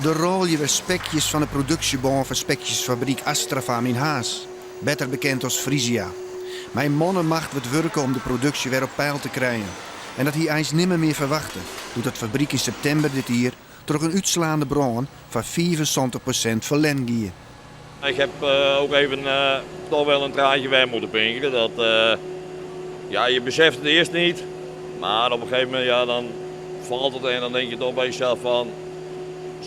De rol weer spekjes van de productiebouw van spekjesfabriek Astrafarm in Haas. Beter bekend als Frisia. Mijn mannenmacht wordt werken om de productie weer op peil te krijgen. En dat hij eens nimmer meer verwachten, doet de fabriek in september dit jaar terug een uitslaande bron van 75% verlen gier. Ik heb ook even toch wel een traantje weg moeten pinkeren. Dat, je beseft het eerst niet, maar op een gegeven moment dan valt het en dan denk je toch bij jezelf van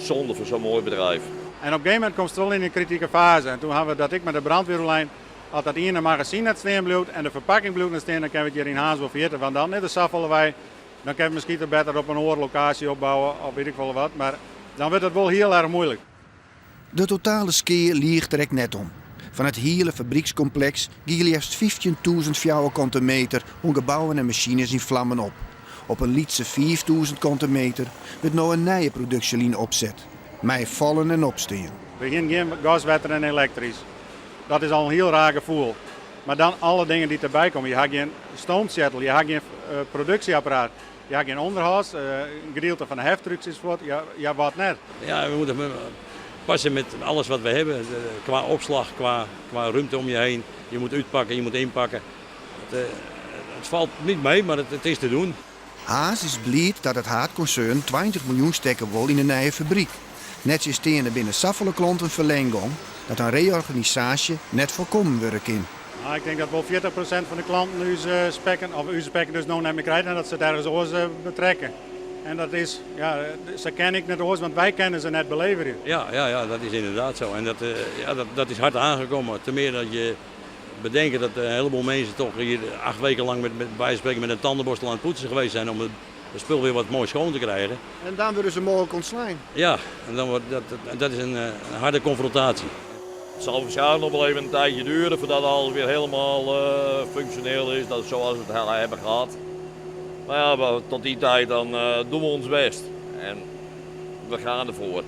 zonde voor zo'n mooi bedrijf. En op een gegeven moment komt het wel in een kritieke fase. En toen hadden we dat ik met de brandweerlijn had dat in een magazine net staan bloed en de verpakking bloed net staan, dan kunnen we het hier in Haas wel vergeten. Want dan net de saffelen wij, dan kunnen we misschien er beter op een andere locatie opbouwen of weet ik wel wat. Maar dan wordt het wel heel erg moeilijk. De totale skeer liegt er net om. Van het hele fabriekscomplex giet liefst 15.000 vierkante meter om gebouwen en machines in vlammen op. Op een lietse 4.000 kante meter wordt nou een nieuwe productielijn opzet. Met vallen en opstaan. We gaan geen gas, water en elektrisch. Dat is al een heel raar gevoel. Maar dan alle dingen die erbij komen. Je hebt geen stoomzettel, je hebt geen productieapparaat. Je hebt geen onderhoud, een gedeelte van de heftrucks is wat. Ja, wat net. Ja, we moeten passen met alles wat we hebben. Qua opslag, qua ruimte om je heen. Je moet uitpakken, je moet inpakken. Het valt niet mee, maar het is te doen. Haas is blij dat het haatconcern 20 miljoen stekken wil in een nieuwe fabriek. Net zoals er binnen Saffelen klanten verlenging dat een reorganisatie net voorkomen worden kan. Nou, ik denk dat wel 40% van de klanten onze spekken dus nog niet meer krijgen en dat ze het ergens oors betrekken. En dat is, ze kennen ik net oors, want wij kennen ze net beleven. Ja, dat is inderdaad zo. En dat is hard aangekomen. Ten meer dat je bedenkt dat een heleboel mensen toch hier 8 weken lang met een tandenborstel aan het poetsen geweest zijn om het spul weer wat mooi schoon te krijgen. En dan worden ze mogelijk ontslaan. Ja, en dan wordt dat is een harde confrontatie. Het zal waarschijnlijk nog wel even een tijdje duren voordat alles weer helemaal functioneel is, dat is zoals we het hebben gehad. Maar tot die tijd dan doen we ons best en we gaan ervoor.